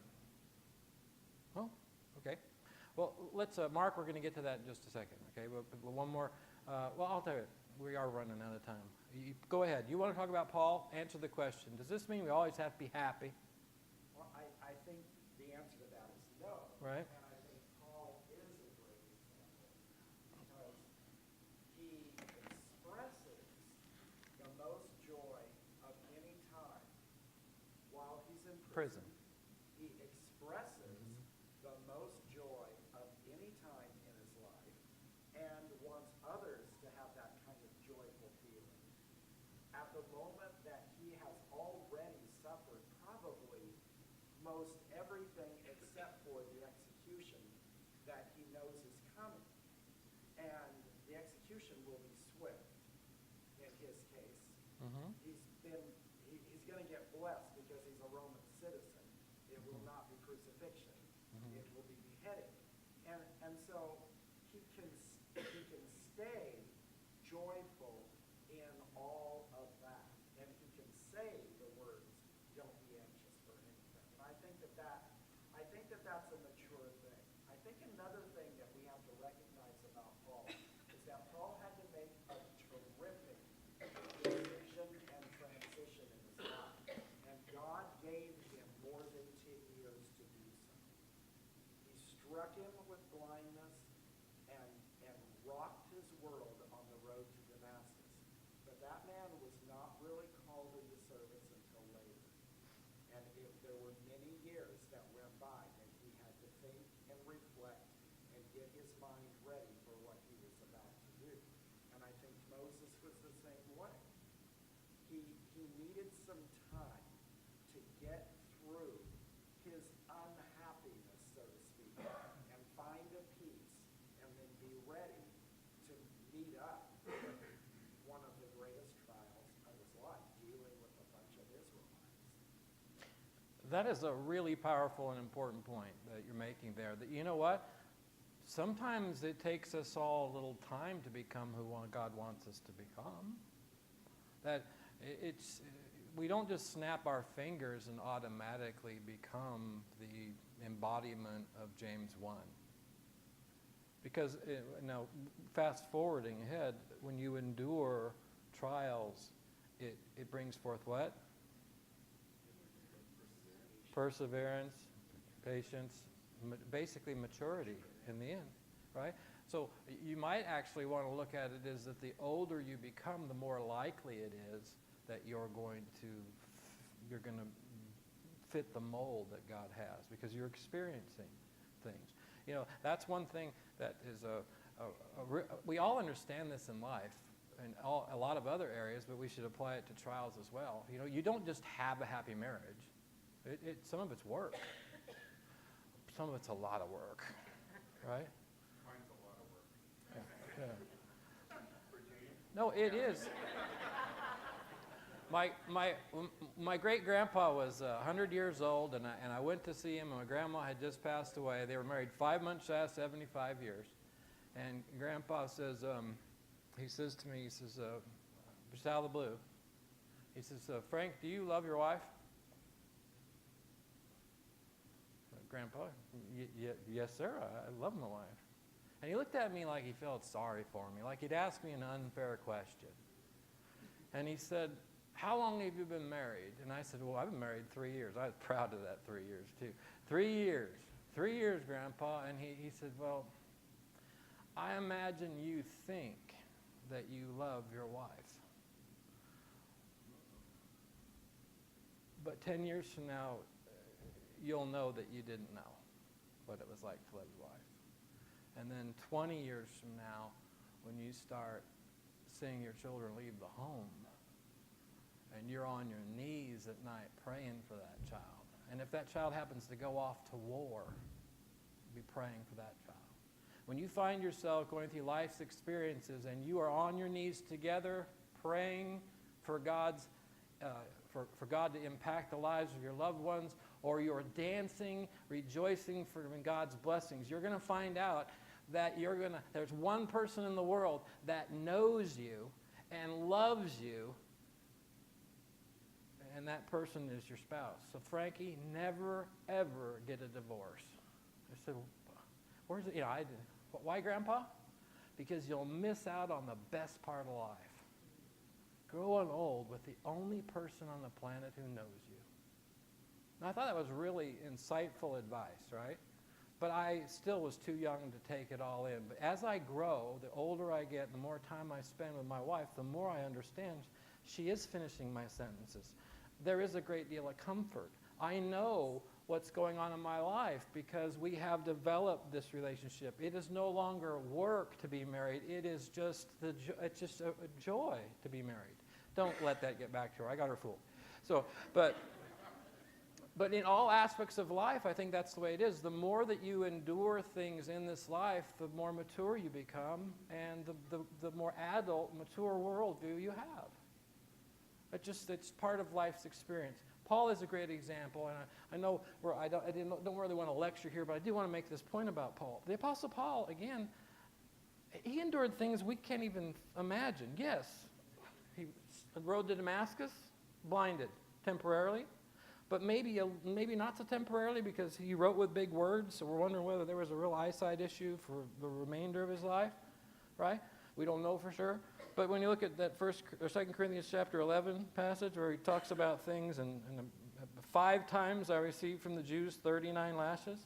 Oh, okay. Well, let's, Mark, we're going to get to that in just a second, okay? But one more. Well, I'll tell you, we are running out of time. Go ahead. You want to talk about Paul? Answer the question. Does this mean we always have to be happy? Well, I think the answer to that is no. Right. And I think Paul is a great example because he expresses the most joy of any time while he's in prison. He expresses the most joy of any time in his life and wants others to have that kind of joyful feeling. At the moment that he has already suffered probably most everything except for the execution that he knows is coming. And the execution will be swift in his case. Mm-hmm. He's going to get blessed because he's a Roman citizen. It will not be crucifixion. It will be beheading. And so he can stay joyful in all of that. And he can say the words, don't be anxious for anything. And I think that that's a mature thing. I think another thing that we have to recognize about Paul is that Paul had to make a terrific decision and transition in his life. And God gave him more than 10 years to do so. He struck him with blindness and rocked his world on the road to Damascus. But that man was not really called into service until later. And there were many years that went by that he had to think and reflect and get his mind ready for what he was about to do. And I think Moses was the same way. He needed some time to get through his unhappiness, so to speak, and find a peace, and then be ready to meet up with one of the greatest trials of his life, dealing with a bunch of Israelites. That is a really powerful and important point that you're making there. That, you know what? Sometimes it takes us all a little time to become who God wants us to become. That we don't just snap our fingers and automatically become the embodiment of James 1. Because, now, fast forwarding ahead, when you endure trials, it brings forth what? Perseverance, patience, basically maturity in the end, right? So you might actually want to look at it as that the older you become, the more likely it is that you're going to fit the mold that God has because you're experiencing things. You know, that's one thing that is we all understand this in life and a lot of other areas, but we should apply it to trials as well. You know, you don't just have a happy marriage. Some of it's work. Some of it's a lot of work, right? Mine's a lot of work. Yeah. For James? No, it is. My great-grandpa was 100 years old, and I went to see him, and my grandma had just passed away. They were married 5 months past 75 years. And Grandpa says, he says to me, he says, just out of the blue, he says, Frank, do you love your wife? Grandpa, yes, sir, I love my wife. And he looked at me like he felt sorry for me, like he'd asked me an unfair question. And he said, how long have you been married? And I said, well, I've been married 3 years. I was proud of that 3 years, too. 3 years. 3 years, Grandpa. And he said, well, I imagine you think that you love your wife. But 10 years from now, you'll know that you didn't know what it was like to love your wife. And then 20 years from now, when you start seeing your children leave the home, and you're on your knees at night praying for that child, and if that child happens to go off to war, be praying for that child. When you find yourself going through life's experiences and you are on your knees together praying for God's for God to impact the lives of your loved ones, or you're dancing, rejoicing for God's blessings, you're going to find out that there's one person in the world that knows you and loves you, and that person is your spouse. So Frankie, never, ever get a divorce. I said, where's it? Why, Grandpa? Because you'll miss out on the best part of life. Growing old with the only person on the planet who knows you. And I thought that was really insightful advice, right? But I still was too young to take it all in. But as I grow, the older I get, the more time I spend with my wife, the more I understand she is finishing my sentences. There is a great deal of comfort. I know what's going on in my life because we have developed this relationship. It is no longer work to be married. It is just it's just a joy to be married. Don't let that get back to her. I got her fooled. So, but in all aspects of life, I think that's the way it is. The more that you endure things in this life, the more mature you become, and the more adult, mature worldview you have. It's part of life's experience. Paul is a great example, and I know I don't really want to lecture here, but I do want to make this point about Paul. The Apostle Paul, again, he endured things we can't even imagine. Yes, he rode to Damascus, blinded temporarily, but maybe not so temporarily because he wrote with big words, so we're wondering whether there was a real eyesight issue for the remainder of his life, right? We don't know for sure. But when you look at that 2 Corinthians chapter 11 passage where he talks about things, and 5 times I received from the Jews 39 lashes.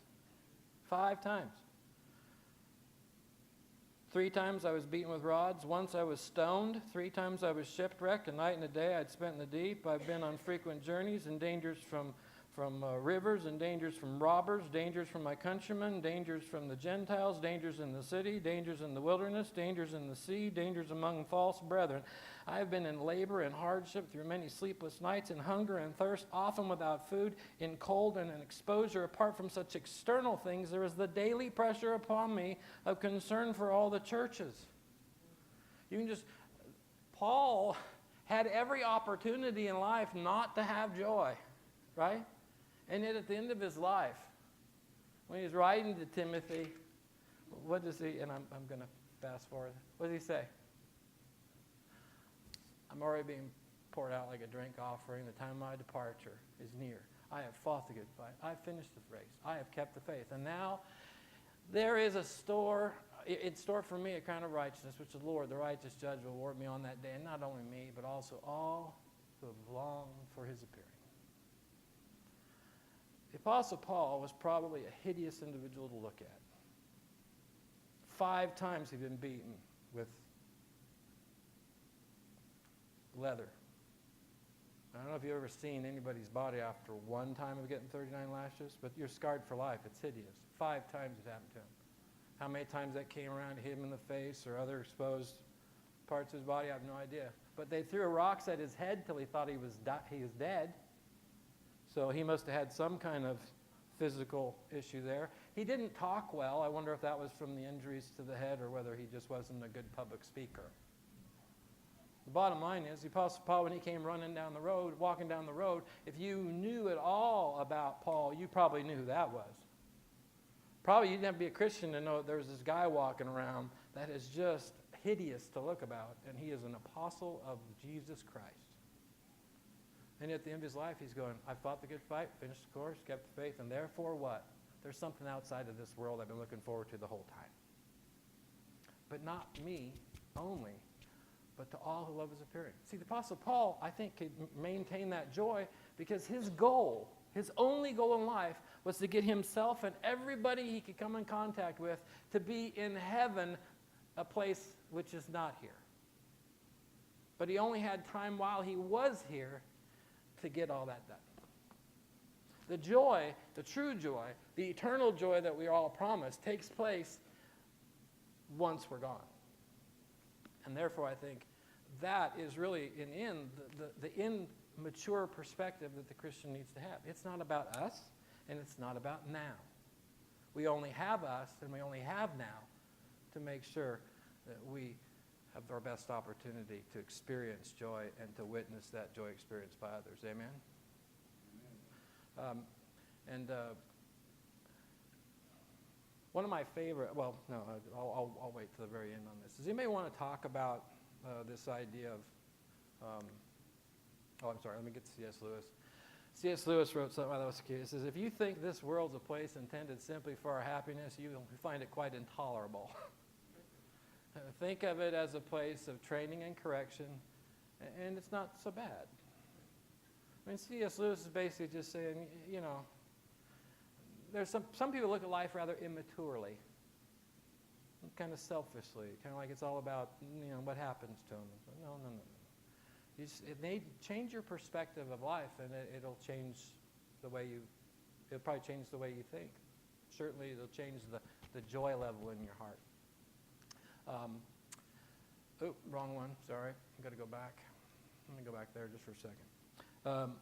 5 times. 3 times I was beaten with rods. Once I was stoned. 3 times I was shipwrecked. A night and a day I'd spent in the deep. I've been on frequent journeys and dangers from rivers, and dangers from robbers, dangers from my countrymen, dangers from the Gentiles, dangers in the city, dangers in the wilderness, dangers in the sea, dangers among false brethren. I have been in labor and hardship through many sleepless nights, in hunger and thirst, often without food, in cold and in exposure. Apart from such external things, there is the daily pressure upon me of concern for all the churches. Paul had every opportunity in life not to have joy, right? And yet at the end of his life, when he's writing to Timothy, what does he, and I'm going to fast forward, what does he say? I'm already being poured out like a drink offering. The time of my departure is near. I have fought the good fight. I have finished the race. I have kept the faith. And now there is in store for me a kind of righteousness, which the Lord, the righteous judge, will reward me on that day. And not only me, but also all who have longed for his appearing. The Apostle Paul was probably a hideous individual to look at. 5 times he'd been beaten with leather. I don't know if you've ever seen anybody's body after one time of getting 39 lashes, but you're scarred for life. It's hideous. 5 times it happened to him. How many times that came around, hit him in the face or other exposed parts of his body, I have no idea. But they threw rocks at his head till he thought he was dead. So he must have had some kind of physical issue there. He didn't talk well. I wonder if that was from the injuries to the head or whether he just wasn't a good public speaker. The bottom line is, the Apostle Paul, when he came walking down the road, if you knew at all about Paul, you probably knew who that was. Probably you didn't have to be a Christian to know that there's this guy walking around that is just hideous to look about, and he is an apostle of Jesus Christ. And at the end of his life, he's going, I fought the good fight, finished the course, kept the faith, and therefore what? There's something outside of this world I've been looking forward to the whole time. But not me only, but to all who love his appearing. See, the Apostle Paul, I think, could maintain that joy because his goal, his only goal in life, was to get himself and everybody he could come in contact with to be in heaven, a place which is not here. But he only had time while he was here to get all that done. The joy, the true joy, the eternal joy that we are all promised takes place once we're gone. And therefore, I think that is really, the immature perspective that the Christian needs to have. It's not about us, and it's not about now. We only have us, and we only have now to make sure that we have our best opportunity to experience joy and to witness that joy experienced by others. Amen? One of my favorite, well, no, I'll wait till the very end on this. Does anybody want to talk about this idea of, I'm sorry, let me get to C.S. Lewis. C.S. Lewis wrote something that was cute. He says, if you think this world's a place intended simply for our happiness, you find it quite intolerable. Think of it as a place of training and correction, and it's not so bad. I mean, C.S. Lewis is basically just saying, there's some people look at life rather immaturely, kind of selfishly, kind of like it's all about, what happens to them. No. It may change your perspective of life, and it'll change the way it'll probably change the way you think. Certainly, it'll change the joy level in your heart. Wrong one, sorry. I've got to go back. Let me go back there just for a second.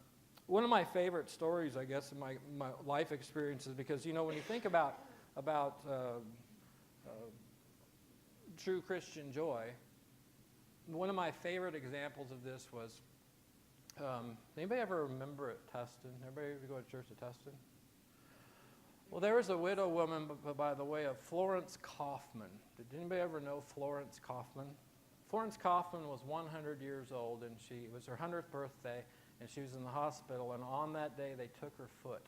One of my favorite stories, I guess, in my life experiences, because, when you think about true Christian joy, one of my favorite examples of this was, anybody ever remember at Tustin? Everybody ever go to church at Tustin? Well, there was a widow woman by the way of Florence Kaufman. Did anybody ever know Florence Kaufman? Florence Kaufman was 100 years old, and it was her 100th birthday, and she was in the hospital, and on that day they took her foot.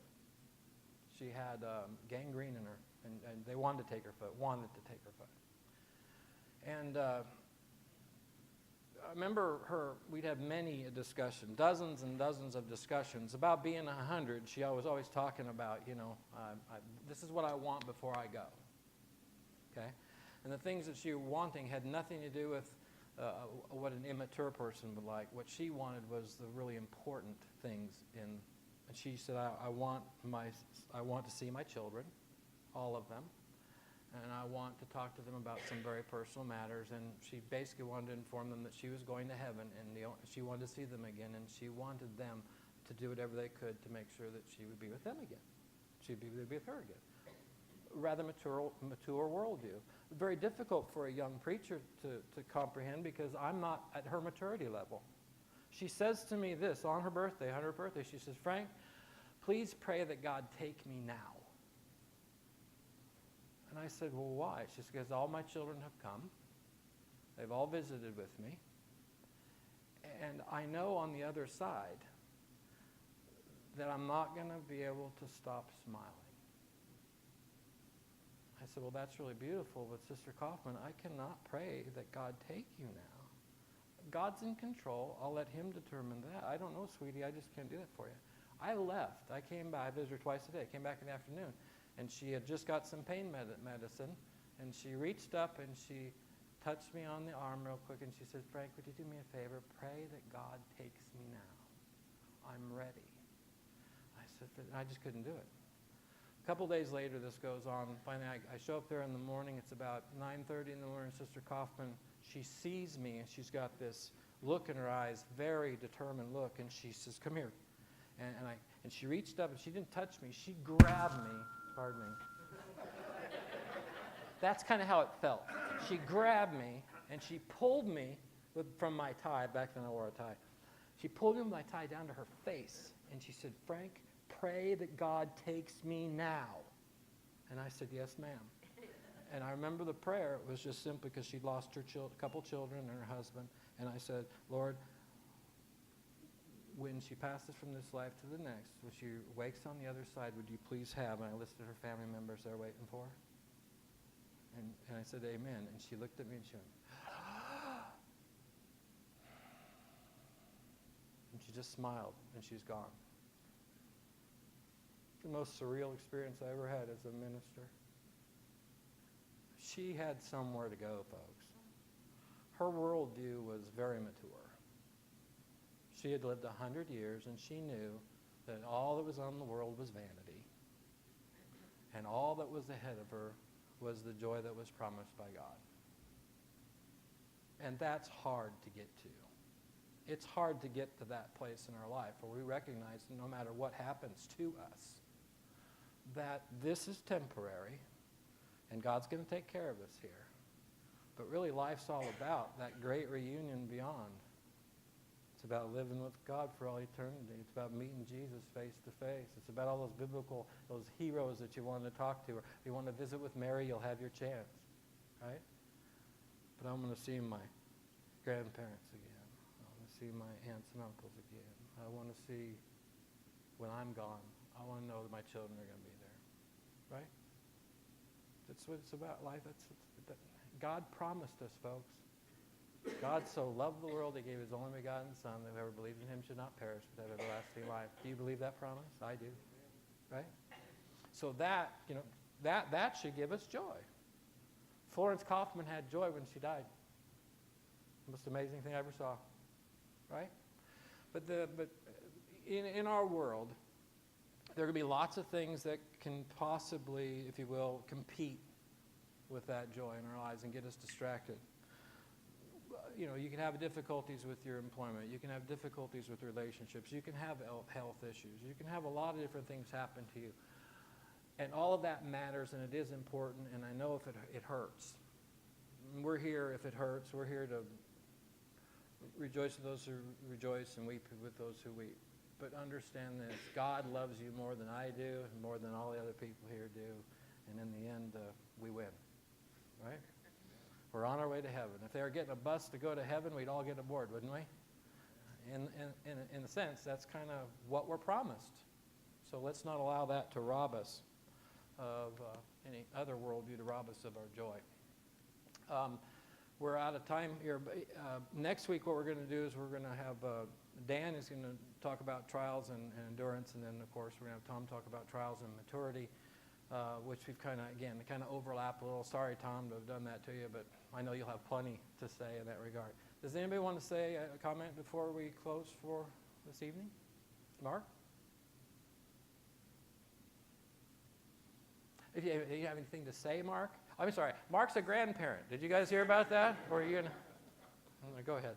She had gangrene in her, and they wanted to take her foot. And I remember we'd have many discussions, dozens and dozens of discussions about being 100. She was always talking about, this is what I want before I go. Okay? And the things that she was wanting had nothing to do with what an immature person would like. What she wanted was the really important things and she said, I want to see my children, all of them. And I want to talk to them about some very personal matters. And she basically wanted to inform them that she was going to heaven, and she wanted to see them again, and she wanted them to do whatever they could to make sure that she would be with them again. She'd be with her again. Rather mature worldview. Very difficult for a young preacher to comprehend because I'm not at her maturity level. She says to me this on her birthday, 100th birthday, she says, Frank, please pray that God take me now. And I said, well, why? She said, because all my children have come. They've all visited with me. And I know on the other side that I'm not going to be able to stop smiling. I said, well, that's really beautiful, but Sister Kaufman, I cannot pray that God take you now. God's in control. I'll let him determine that. I don't know, sweetie. I just can't do that for you. I left. I came by. I visited her twice a day. I came back in the afternoon. And she had just got some pain medicine. And she reached up and she touched me on the arm real quick. And she said, Frank, would you do me a favor? Pray that God takes me now. I'm ready. I said, I just couldn't do it. A couple days later, this goes on. Finally, I show up there in the morning. It's about 9:30 in the morning. Sister Kaufman, she sees me, and she's got this look in her eyes, very determined look, and she says, come here. And she reached up, and she didn't touch me. She grabbed me. Pardon me. That's kind of how it felt. She grabbed me, and she pulled me from my tie. Back then I wore a tie. She pulled me with my tie down to her face, and she said, Frank, pray that God takes me now. And I said, yes, ma'am. And I remember the prayer. It was just simply because she'd lost her couple children and her husband. And I said, Lord, when she passes from this life to the next, when she wakes on the other side, would you please have, and I listed her family members they're waiting for her. And I said, amen. And she looked at me and she went, and she just smiled, and she's gone. The most surreal experience I ever had as a minister. She had somewhere to go, folks. Her worldview was very mature. She had lived 100 years, and she knew that all that was on the world was vanity. And all that was ahead of her was the joy that was promised by God. And that's hard to get to. It's hard to get to that place in our life where we recognize no matter what happens to us, that this is temporary, and God's going to take care of us here. But really, life's all about that great reunion beyond. It's about living with God for all eternity. It's about meeting Jesus face to face. It's about all those biblical, those heroes that you want to talk to. Or if you want to visit with Mary, you'll have your chance, right? But I'm going to see my grandparents again. I want to see my aunts and uncles again. I want to see, when I'm gone, I want to know that my children are going to be there, right? That's what it's about. Life. God promised us, folks. God so loved the world, He gave His only begotten Son, that whoever believes in Him should not perish, but have everlasting life. Do you believe that promise? I do. Right? So that, that should give us joy. Florence Kaufman had joy when she died. The most amazing thing I ever saw. Right? But in our world, there are going to be lots of things that can possibly, if you will, compete with that joy in our lives and get us distracted. You can have difficulties with your employment. You can have difficulties with relationships. You can have health issues. You can have a lot of different things happen to you. And all of that matters, and it is important, and I know if it hurts. We're here if it hurts. We're here to rejoice with those who rejoice and weep with those who weep. But understand this, God loves you more than I do, and more than all the other people here do. And in the end, we win. Right? We're on our way to heaven. If they were getting a bus to go to heaven, we'd all get aboard, wouldn't we? In a sense, that's kind of what we're promised. So let's not allow that to rob us of any other worldview, to rob us of our joy. We're out of time here. But, next week, what we're going to do is we're going to have Dan is going to talk about trials and endurance, and then, of course, we're going to have Tom talk about trials and maturity. Which we've kind of overlap a little. Sorry, Tom, to have done that to you, but I know you'll have plenty to say in that regard. Does anybody want to say a comment before we close for this evening? Mark? If you have anything to say, Mark? I'm sorry, Mark's a grandparent. Did you guys hear about that? Or are you going to? Go ahead.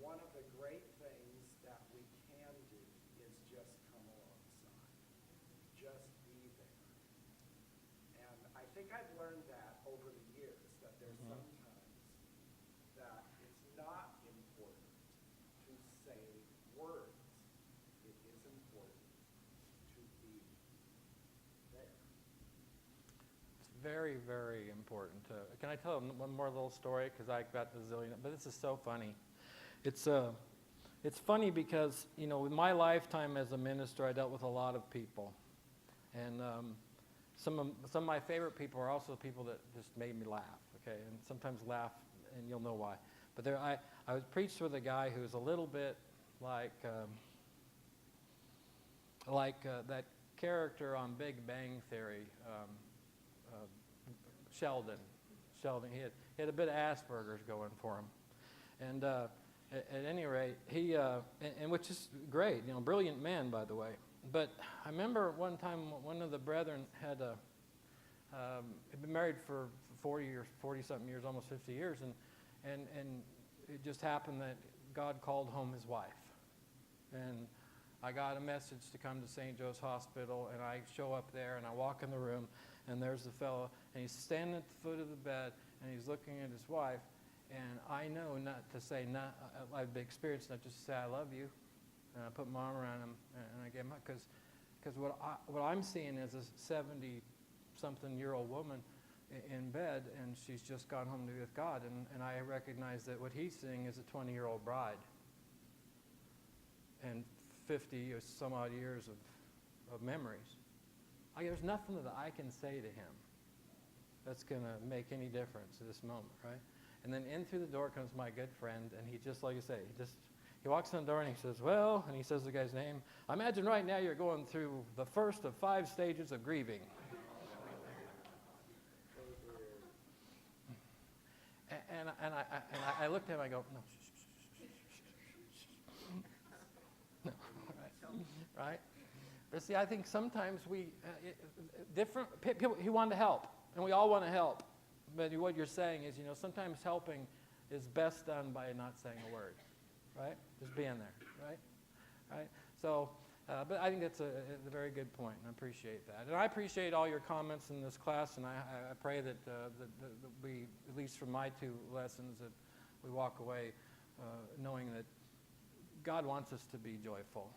One of the great things that we can do is just come alongside. Just be there. And I think I've learned that over the years, that there's sometimes that it's not important to say words. It is important to be there. It's very, very important. Can I tell one more little story? Because I got the zillion, but this is so funny. It's funny because, in my lifetime as a minister, I dealt with a lot of people. And some of my favorite people are also people that just made me laugh, okay? And sometimes laugh, and you'll know why. But I was preached with a guy who's a little bit like that character on Big Bang Theory, Sheldon. He had a bit of Asperger's going for him. And at any rate, he, and which is great, brilliant man, by the way. But I remember one time one of the brethren had been married for 40 or 40-something years, almost 50 years, and it just happened that God called home his wife. And I got a message to come to St. Joe's Hospital, and I show up there, and I walk in the room, and there's the fellow, and he's standing at the foot of the bed, and he's looking at his wife, and I know not to say, I've experienced not just to say, I love you, and I put my arm around him, and I gave him, because what I'm seeing is a 70-something-year-old woman in bed, and she's just gone home to be with God, and I recognize that what he's seeing is a 20-year-old bride, and 50 or some odd years of memories. There's nothing that I can say to him that's going to make any difference at this moment, right? And then in through the door comes my good friend, and he just, like you say, he walks in the door and he says, well, and he says the guy's name, I imagine right now you're going through the first of 5 stages of grieving. And I looked at him, I go, no, no, right? But see, I think sometimes different people, he wanted to help, and we all want to help. But what you're saying is, sometimes helping is best done by not saying a word, right? Just being there, right? So, but I think that's a very good point, and I appreciate that. And I appreciate all your comments in this class, and I pray that we, at least from my 2 lessons, that we walk away knowing that God wants us to be joyful.